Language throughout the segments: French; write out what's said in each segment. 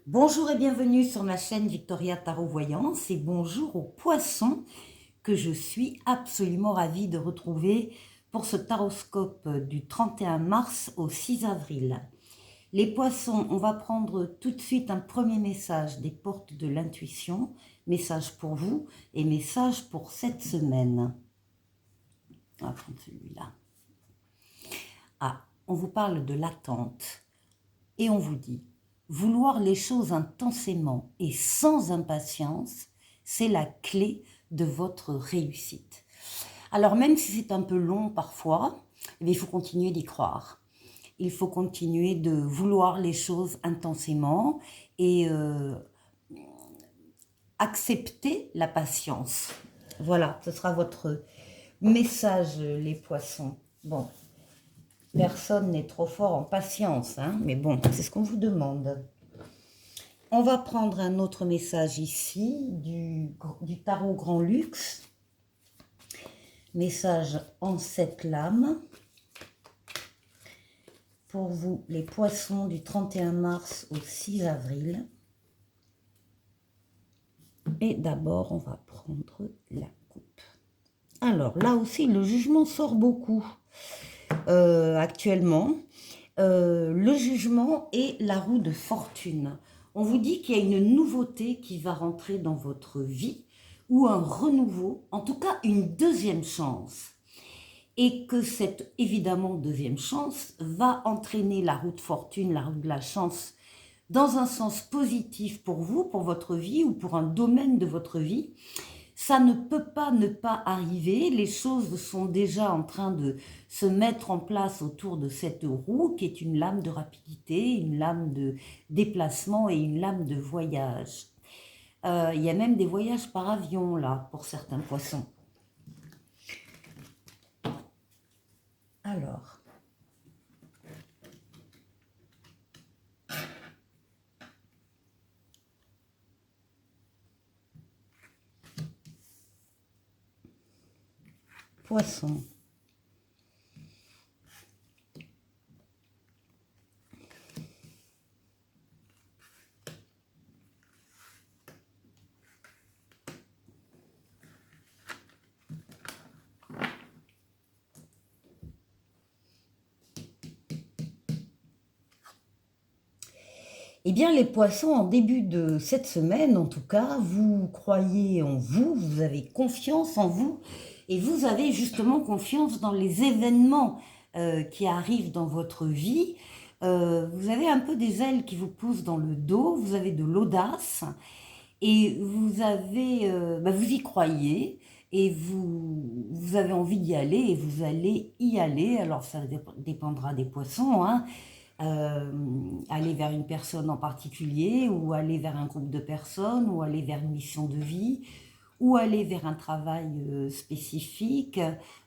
Bonjour et bienvenue sur ma chaîne Victoria Tarot Voyance et bonjour aux poissons que je suis absolument ravie de retrouver pour ce taroscope du 31 mars au 6 avril. Les poissons, on va prendre tout de suite un premier message des portes de l'intuition, message pour vous et message pour cette semaine. On va prendre celui-là. On vous parle de l'attente et on vous dit: vouloir les choses intensément et sans impatience, c'est la clé de votre réussite. Alors même si c'est un peu long parfois, il faut continuer d'y croire. Il faut continuer de vouloir les choses intensément et accepter la patience. Voilà, ce sera votre message, les poissons. Bon, personne n'est trop fort en patience, hein, mais bon, c'est ce qu'on vous demande. On va prendre un autre message ici du tarot Grand Luxe. Message en 7 lames. Pour vous, les poissons du 31 mars au 6 avril. Et d'abord, on va prendre la coupe. Alors, là aussi, le jugement sort beaucoup actuellement. Le jugement et la roue de fortune. On vous dit qu'il y a une nouveauté qui va rentrer dans votre vie, ou un renouveau, en tout cas une deuxième chance. Et que cette, évidemment, deuxième chance va entraîner la roue de fortune, la roue de la chance, dans un sens positif pour vous, pour votre vie, ou pour un domaine de votre vie. Ça ne peut pas ne pas arriver, les choses sont déjà en train de se mettre en place autour de cette roue qui est une lame de rapidité, une lame de déplacement et une lame de voyage. Il y a même des voyages par avion là pour certains poissons. Alors, poisson. Eh bien, les poissons, en début de cette semaine, en tout cas, vous croyez en vous, vous avez confiance en vous, et vous avez justement confiance dans les événements qui arrivent dans votre vie. Vous avez un peu des ailes qui vous poussent dans le dos, vous avez de l'audace, et vous avez, vous y croyez, et vous avez envie d'y aller, et vous allez y aller. Alors, ça dépendra des poissons, hein. Aller vers une personne en particulier, ou aller vers un groupe de personnes, ou aller vers une mission de vie, ou aller vers un travail spécifique.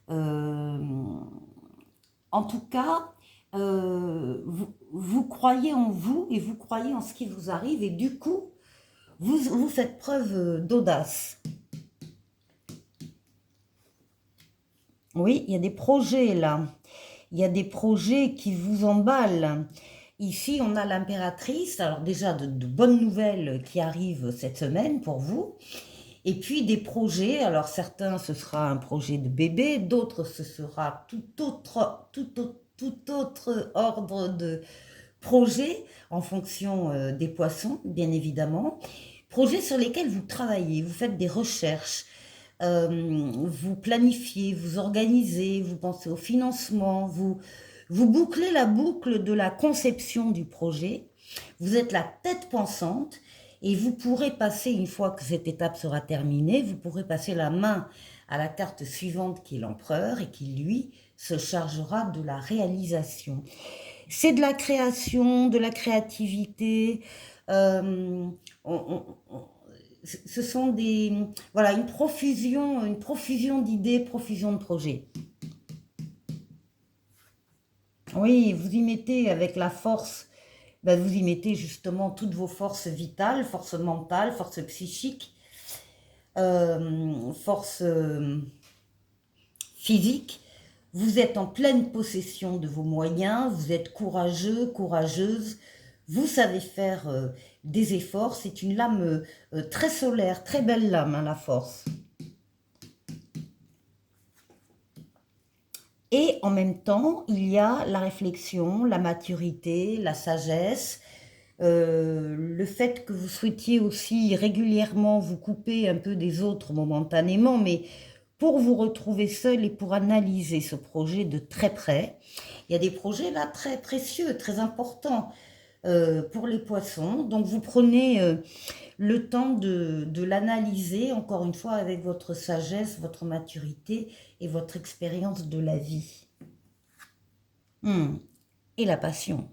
En tout cas, vous croyez en vous et vous croyez en ce qui vous arrive, et du coup, vous faites preuve d'audace. Oui, il y a des projets là. Il y a des projets qui vous emballent. Ici, on a l'impératrice. Alors déjà, de bonnes nouvelles qui arrivent cette semaine pour vous. Et puis des projets. Alors certains, ce sera un projet de bébé. D'autres, ce sera tout autre ordre de projet en fonction des poissons, bien évidemment. Projets sur lesquels vous travaillez, vous faites des recherches. Vous planifiez, vous organisez, vous pensez au financement, vous bouclez la boucle de la conception du projet, vous êtes la tête pensante, et vous pourrez passer, une fois que cette étape sera terminée, vous pourrez passer la main à la carte suivante qui est l'empereur, et qui lui se chargera de la réalisation. C'est de la création, de la créativité, ce sont voilà, une profusion d'idées, profusion de projets. Oui, vous y mettez avec la force, vous y mettez justement toutes vos forces vitales, force mentale, force psychique, force physique. Vous êtes en pleine possession de vos moyens, vous êtes courageux, courageuse, vous savez faire des efforts. C'est une lame très solaire, très belle lame, hein, la force. Et en même temps, il y a la réflexion, la maturité, la sagesse, le fait que vous souhaitiez aussi régulièrement vous couper un peu des autres momentanément, mais pour vous retrouver seul et pour analyser ce projet de très près. Il y a des projets là très précieux, très importants pour les poissons. Donc vous prenez le temps de l'analyser, encore une fois, avec votre sagesse, votre maturité et votre expérience de la vie. Et la passion.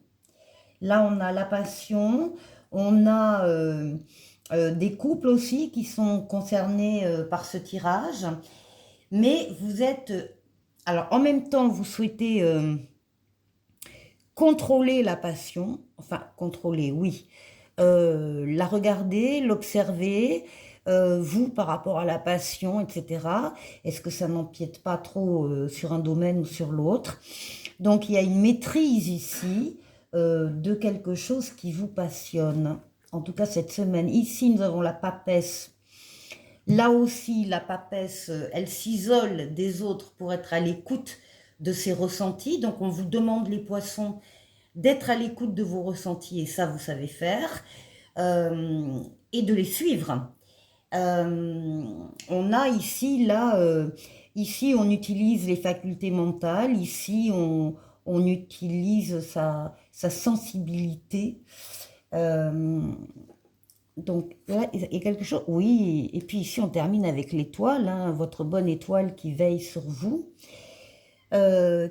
Là, on a la passion, on a des couples aussi qui sont concernés par ce tirage. Mais vous êtes... alors, en même temps, vous souhaitez contrôler la passion. Enfin, contrôler, oui. La regarder, l'observer, vous par rapport à la passion, etc. Est-ce que ça n'empiète pas trop sur un domaine ou sur l'autre? Donc il y a une maîtrise ici de quelque chose qui vous passionne. En tout cas cette semaine. Ici nous avons la papesse. Là aussi la papesse, elle s'isole des autres pour être à l'écoute de ses ressentis. Donc on vous demande les poissons d'être à l'écoute de vos ressentis, et ça vous savez faire, et de les suivre. On a ici, là, ici on utilise les facultés mentales, ici on utilise sa sensibilité. Donc là, il y a quelque chose, oui, et puis ici on termine avec l'étoile, hein, votre bonne étoile qui veille sur vous.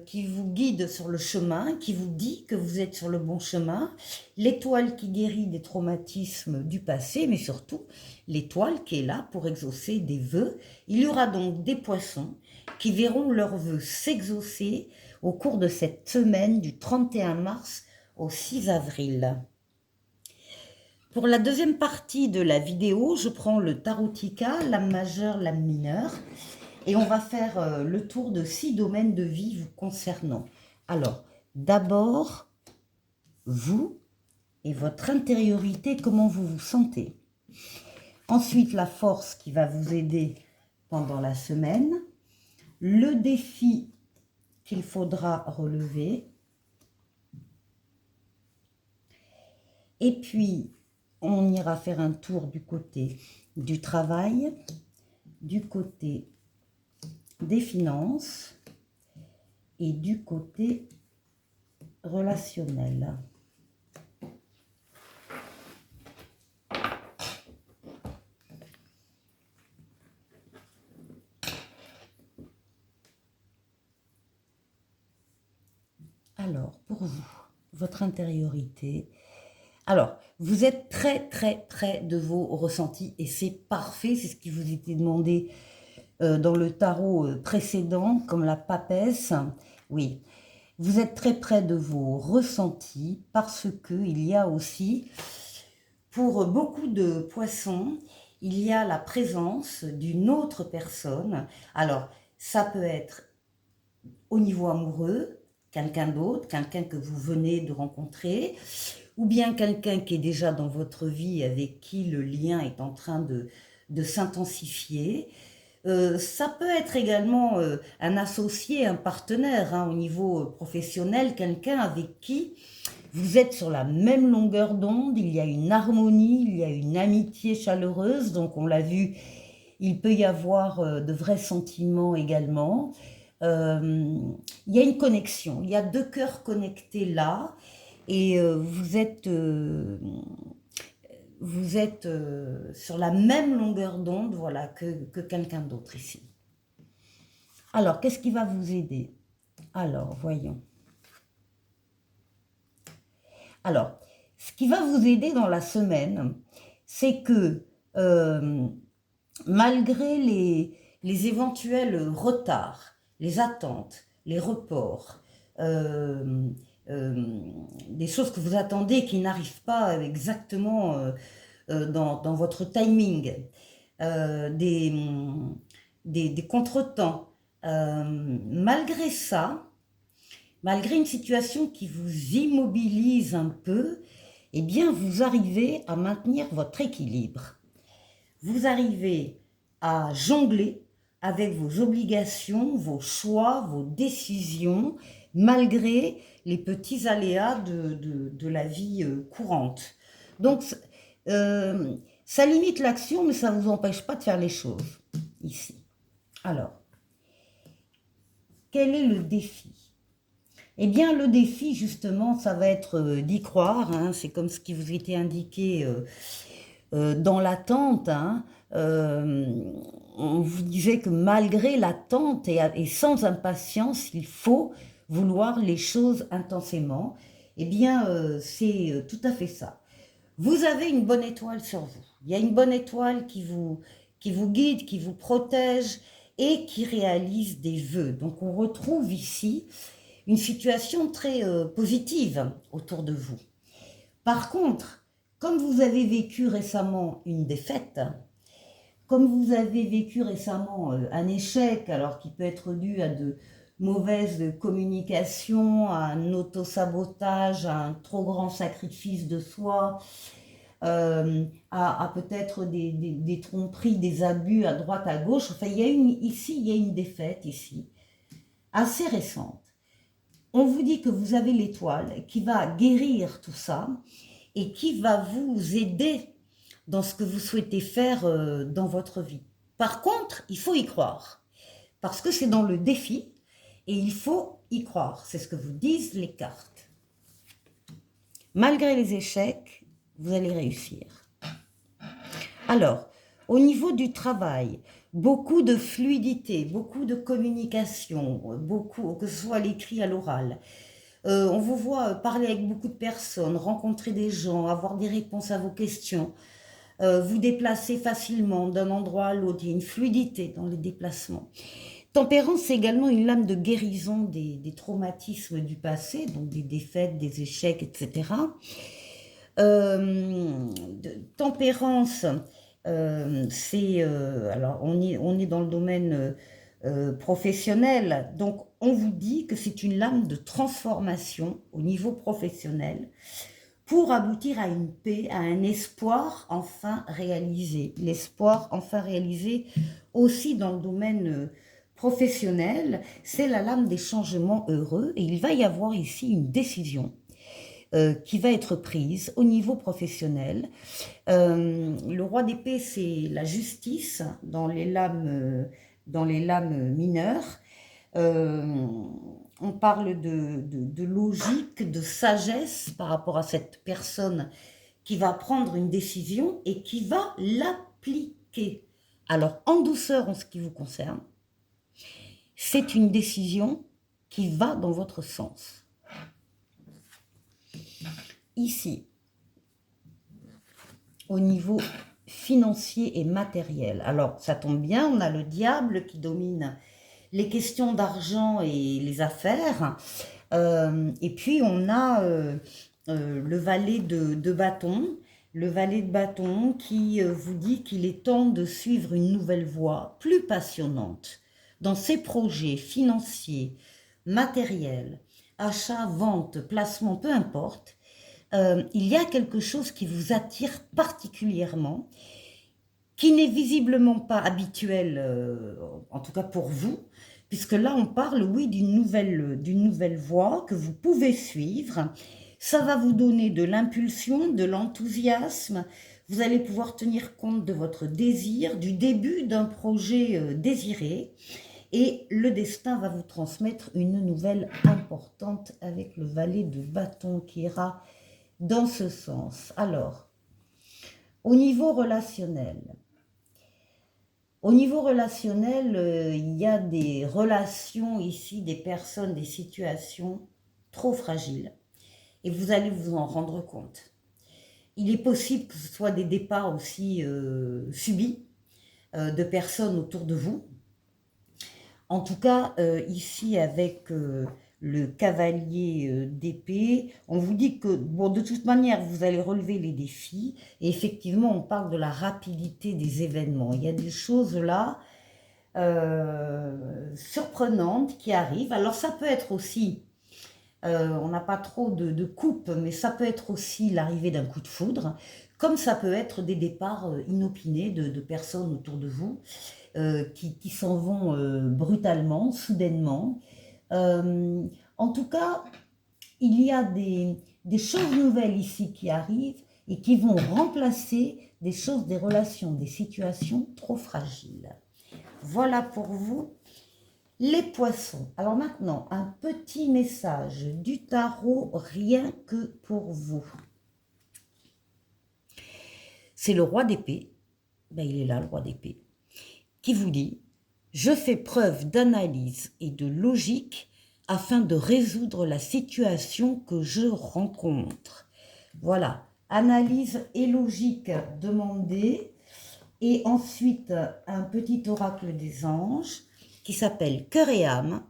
Qui vous guide sur le chemin, qui vous dit que vous êtes sur le bon chemin, l'étoile qui guérit des traumatismes du passé, mais surtout l'étoile qui est là pour exaucer des vœux. Il y aura donc des poissons qui verront leurs vœux s'exaucer au cours de cette semaine du 31 mars au 6 avril. Pour la deuxième partie de la vidéo, je prends le tarotica, lame majeure, lame mineure. Et on va faire le tour de 6 domaines de vie vous concernant. Alors, d'abord, vous et votre intériorité, comment vous vous sentez. Ensuite, la force qui va vous aider pendant la semaine. Le défi qu'il faudra relever. Et puis, on ira faire un tour du côté du travail, du côté des finances et du côté relationnel. Alors, pour vous, votre intériorité. Alors, vous êtes très, très près de vos ressentis et c'est parfait, c'est ce qui vous était demandé dans le tarot précédent, comme la papesse. Oui, vous êtes très près de vos ressentis parce qu'il y a aussi, pour beaucoup de poissons, il y a la présence d'une autre personne. Alors, ça peut être au niveau amoureux, quelqu'un d'autre, quelqu'un que vous venez de rencontrer, ou bien quelqu'un qui est déjà dans votre vie avec qui le lien est en train de s'intensifier. Ça peut être également un associé, un partenaire hein, au niveau professionnel, quelqu'un avec qui vous êtes sur la même longueur d'onde, il y a une harmonie, il y a une amitié chaleureuse, donc on l'a vu, il peut y avoir de vrais sentiments également. Il y a une connexion, il y a deux cœurs connectés là, et vous êtes sur la même longueur d'onde voilà, que quelqu'un d'autre ici. Alors, qu'est-ce qui va vous aider? Alors, voyons. Alors, ce qui va vous aider dans la semaine, c'est que malgré les éventuels retards, les attentes, les reports, des choses que vous attendez qui n'arrivent pas exactement dans votre timing, des contretemps. Malgré ça, malgré une situation qui vous immobilise un peu, eh bien, vous arrivez à maintenir votre équilibre. Vous arrivez à jongler avec vos obligations, vos choix, vos décisions, malgré les petits aléas de la vie courante. Donc, ça limite l'action, mais ça ne vous empêche pas de faire les choses, ici. Alors, quel est le défi? Eh bien, le défi, justement, ça va être d'y croire, hein, c'est comme ce qui vous était indiqué dans l'attente, hein, on vous disait que malgré l'attente et sans impatience, il faut vouloir les choses intensément. Eh bien, c'est tout à fait ça. Vous avez une bonne étoile sur vous. Il y a une bonne étoile qui vous guide, qui vous protège et qui réalise des vœux. Donc, on retrouve ici une situation très positive autour de vous. Par contre, comme vous avez vécu récemment une défaite, comme vous avez vécu récemment un échec, alors qui peut être dû à de mauvaises communications, à un autosabotage, à un trop grand sacrifice de soi, à peut-être des tromperies, des abus à droite, à gauche. Enfin, il y a une défaite ici, assez récente. On vous dit que vous avez l'étoile qui va guérir tout ça et qui va vous aider dans ce que vous souhaitez faire dans votre vie. Par contre, il faut y croire, parce que c'est dans le défi et il faut y croire. C'est ce que vous disent les cartes. Malgré les échecs, vous allez réussir. Alors, au niveau du travail, beaucoup de fluidité, beaucoup de communication, beaucoup, que ce soit à l'écrit, à l'oral. On vous voit parler avec beaucoup de personnes, rencontrer des gens, avoir des réponses à vos questions, vous déplacer facilement d'un endroit à l'autre. Il y a une fluidité dans les déplacements. Tempérance, c'est également une lame de guérison des traumatismes du passé, donc des défaites, des échecs, etc. Tempérance, alors on est dans le domaine professionnel, donc on vous dit que c'est une lame de transformation au niveau professionnel pour aboutir à une paix, à un espoir enfin réalisé. L'espoir enfin réalisé aussi dans le domaine professionnel, c'est la lame des changements heureux et il va y avoir ici une décision qui va être prise au niveau professionnel. Le roi d'épée, c'est la justice dans les lames mineures. On parle de logique, de sagesse par rapport à cette personne qui va prendre une décision et qui va l'appliquer. Alors, en douceur en ce qui vous concerne, c'est une décision qui va dans votre sens. Ici, au niveau financier et matériel. Alors, ça tombe bien, on a le diable qui domine les questions d'argent et les affaires. Et puis, on a le valet de bâton. Le valet de bâton qui vous dit qu'il est temps de suivre une nouvelle voie plus passionnante dans ses projets financiers, matériels, achats, ventes, placements, peu importe. Il y a quelque chose qui vous attire particulièrement, qui n'est visiblement pas habituel, en tout cas pour vous, puisque là on parle, oui, d'une nouvelle voie que vous pouvez suivre. Ça va vous donner de l'impulsion, de l'enthousiasme. Vous allez pouvoir tenir compte de votre désir, du début d'un projet désiré. Et le destin va vous transmettre une nouvelle importante avec le valet de bâton qui ira dans ce sens. Alors, au niveau relationnel, il y a des relations ici, des personnes, des situations trop fragiles. Et vous allez vous en rendre compte. Il est possible que ce soit des départs aussi subis de personnes autour de vous. En tout cas, ici avec le cavalier d'épée, on vous dit que, bon, de toute manière, vous allez relever les défis. Et effectivement, on parle de la rapidité des événements. Il y a des choses là surprenantes qui arrivent. Alors, ça peut être aussi On n'a pas trop de coupe, mais ça peut être aussi l'arrivée d'un coup de foudre, comme ça peut être des départs inopinés de personnes autour de vous qui s'en vont brutalement, soudainement. En tout cas, il y a des choses nouvelles ici qui arrivent et qui vont remplacer des choses, des relations, des situations trop fragiles. Voilà pour vous, les poissons. Alors maintenant, un petit message du tarot, rien que pour vous. C'est le roi d'épée, ben, il est là, le roi d'épée, qui vous dit « Je fais preuve d'analyse et de logique afin de résoudre la situation que je rencontre. » Voilà, analyse et logique demandée. Et ensuite, un petit oracle des anges qui s'appelle Cœur et âme.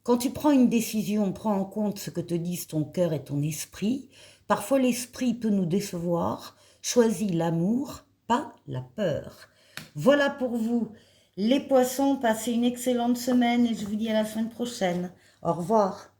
Quand tu prends une décision, prends en compte ce que te disent ton cœur et ton esprit. Parfois, l'esprit peut nous décevoir. Choisis l'amour, pas la peur. Voilà pour vous, les poissons. Passez une excellente semaine et je vous dis à la semaine prochaine. Au revoir.